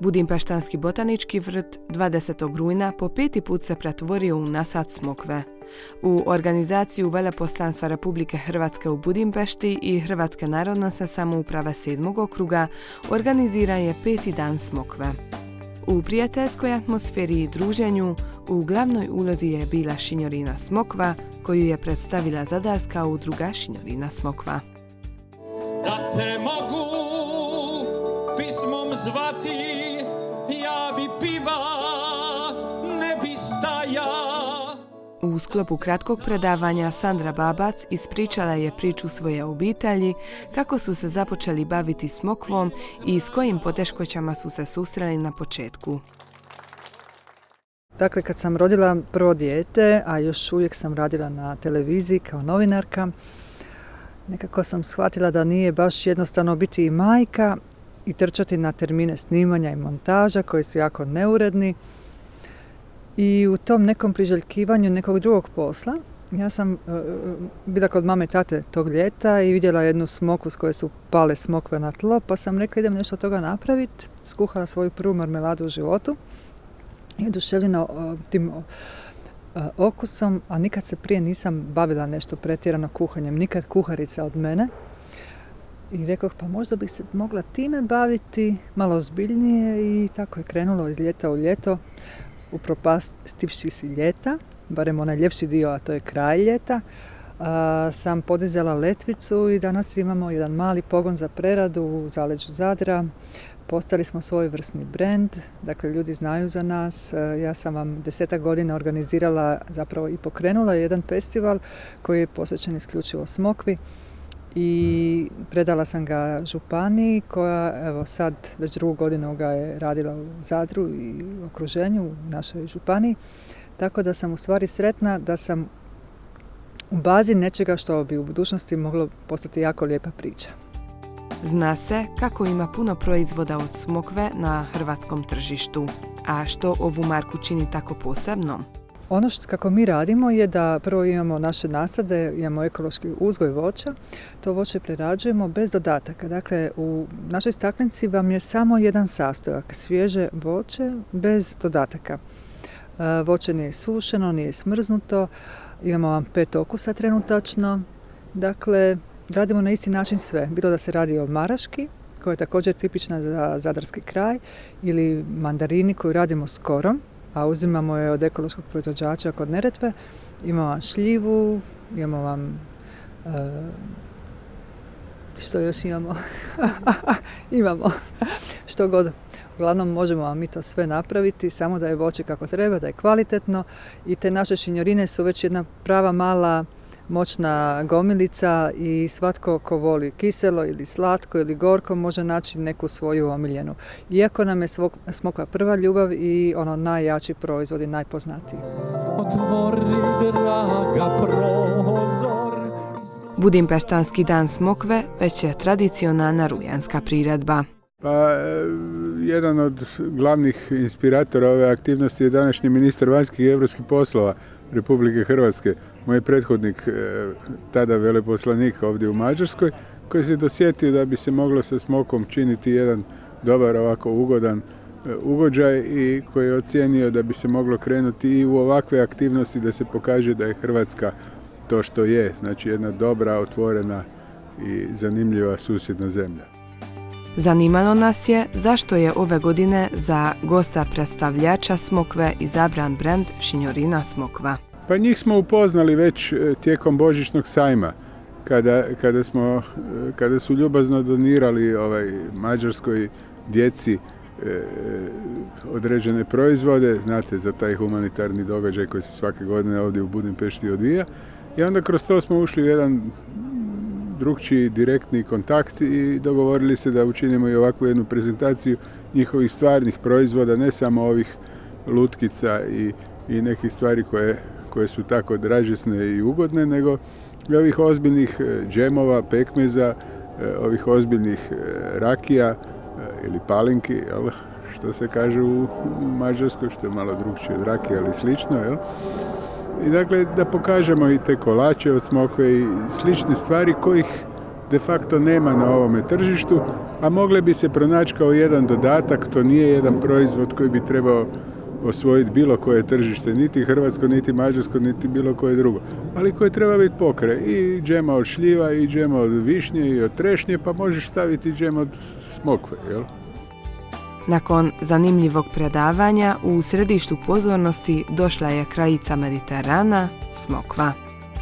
Budimpeštanski botanički vrt 20. rujna po 5. put se pretvorio u nasad smokve. U organizaciju Veleposlanstva Republike Hrvatske u Budimpešti i Hrvatske narodnosne samouprave 7. okruga organiziran je 5. dan smokve. U prijateljskoj atmosferi i druženju u glavnoj ulozi je bila Šinjorina smokva, koju je predstavila zadarska udruga Šinjorina smokva. Da te mogu pismom zvati, ja bi piva ne bi staja. U sklopu kratkog predavanja Sandra Babac ispričala je priču svoje obitelji, kako su se započeli baviti smokvom i s kojim poteškoćama su se susreli na početku. Dakle, kad sam rodila prvo dijete, a još uvijek sam radila na televiziji kao novinarka, nekako sam shvatila da nije baš jednostavno biti i majka i trčati na termine snimanja i montaža koji su jako neuredni. I u tom nekom priželjkivanju nekog drugog posla, ja sam bila kod mame i tate tog ljeta i vidjela jednu smokvu s koje su pale smokve na tlo, pa sam rekla idem nešto od toga napraviti. Skuhala svoju prvu marmeladu u životu i oduševljena tim okusom, a nikad se prije nisam bavila nešto pretjerano kuhanjem, nikad kuharica od mene. I rekoh, pa možda bih se mogla time baviti malo ozbiljnije i tako je krenulo iz ljeta u ljeto, upropastivši si ljeta, barem onaj ljepši dio, a to je kraj ljeta. Sam podizala letvicu i danas imamo jedan mali pogon za preradu u zaleđu Zadra. Postali smo svojevrsni brand, dakle ljudi znaju za nas. Ja sam vam 10 godina organizirala, zapravo i pokrenula jedan festival koji je posvećen isključivo smokvi i predala sam ga županiji koja evo sad već 2. godinu ga je radila u Zadru i u okruženju u našoj županiji. Tako da sam u stvari sretna da sam u bazi nečega što bi u budućnosti moglo postati jako lijepa priča. Zna se kako ima puno proizvoda od smokve na hrvatskom tržištu. A što ovu marku čini tako posebnom? Ono kako mi radimo je da prvo imamo naše nasade, imamo ekološki uzgoj voća. To voće prerađujemo bez dodataka. Dakle, u našoj staklenci vam je samo jedan sastojak, svježe voće bez dodataka. Voće nije sušeno, nije smrznuto, imamo vam 5 okusa trenutačno. Dakle, radimo na isti način sve. Bilo da se radi o maraški, koja je također tipična za zadarski kraj, ili mandarini koju radimo s korom, a uzimamo je od ekološkog proizvođača kod Neretve. Imamo vam šljivu, imamo vam... što još imamo? Imamo što god. Uglavnom možemo vam mi to sve napraviti, samo da je voće kako treba, da je kvalitetno i te naše šinjorine su već jedna prava mala moćna gomilica i svatko ko voli kiselo ili slatko ili gorko može naći neku svoju omiljenu. Iako nam je smokva prva ljubav i ono najjači proizvod i najpoznatiji. Otvori, draga, prozor. Budimpeštanski dan smokve već je tradicionalna rujanska priredba. Pa, jedan od glavnih inspiratora ove aktivnosti je današnji ministar vanjskih i europskih poslova Republike Hrvatske, moj prethodnik, tada veleposlanik ovdje u Mađarskoj, koji se dosjetio da bi se moglo sa smokom činiti jedan dobar, ovako ugodan ugođaj i koji je ocijenio da bi se moglo krenuti i u ovakve aktivnosti da se pokaže da je Hrvatska to što je, znači jedna dobra, otvorena i zanimljiva susjedna zemlja. Zanimalo nas je zašto je ove godine za gosta predstavljača smokve izabran brand Šinjorina smokva. Pa njih smo upoznali već tijekom Božićnog sajma, kada su ljubazno donirali mađarskoj djeci određene proizvode, znate, za taj humanitarni događaj koji se svake godine ovdje u Budimpešti odvija. I onda kroz to smo ušli u jedan drugčiji direktni kontakt i dogovorili se da učinimo i ovakvu jednu prezentaciju njihovih stvarnih proizvoda, ne samo ovih lutkica i nekih stvari koje su tako dražesne i ugodne, nego i ovih ozbiljnih džemova, pekmeza, ovih ozbiljnih rakija ili palinki, što se kaže u Mađarskoj, što je malo drugčije od rakija, ali slično, jel? I dakle, da pokažemo i te kolače od smokve i slične stvari kojih de facto nema na ovome tržištu, a mogle bi se pronaći kao jedan dodatak, to nije jedan proizvod koji bi trebao osvojiti bilo koje tržište, niti hrvatsko, niti mađarsko, niti bilo koje drugo, ali koje treba biti pokraj. I džema od šljiva, i džema od višnje, i od trešnje, pa možeš staviti džem od smokve, jel? Nakon zanimljivog predavanja u središtu pozornosti došla je kraljica Mediterana, smokva.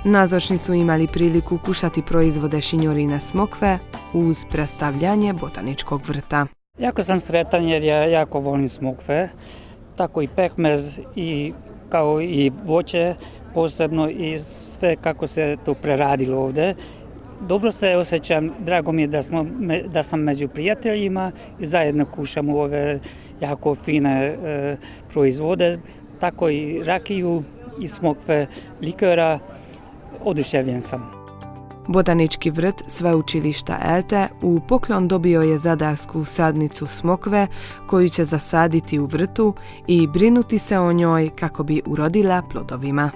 Nazočni su imali priliku kušati proizvode šinjorine smokve uz predstavljanje botaničkog vrta. Jako sam sretan jer ja jako volim smokve, tako i pekmez i kao i voće, posebno i sve kako se to preradilo ovdje. Dobro se osjećam, drago mi je da sam među prijateljima i zajedno kušamo ove jako fine proizvode, tako i rakiju i smokve, likera, oduševljen sam. Botanički vrt sveučilišta ELTE u poklon dobio je zadarsku sadnicu smokve koju će zasaditi u vrtu i brinuti se o njoj kako bi urodila plodovima.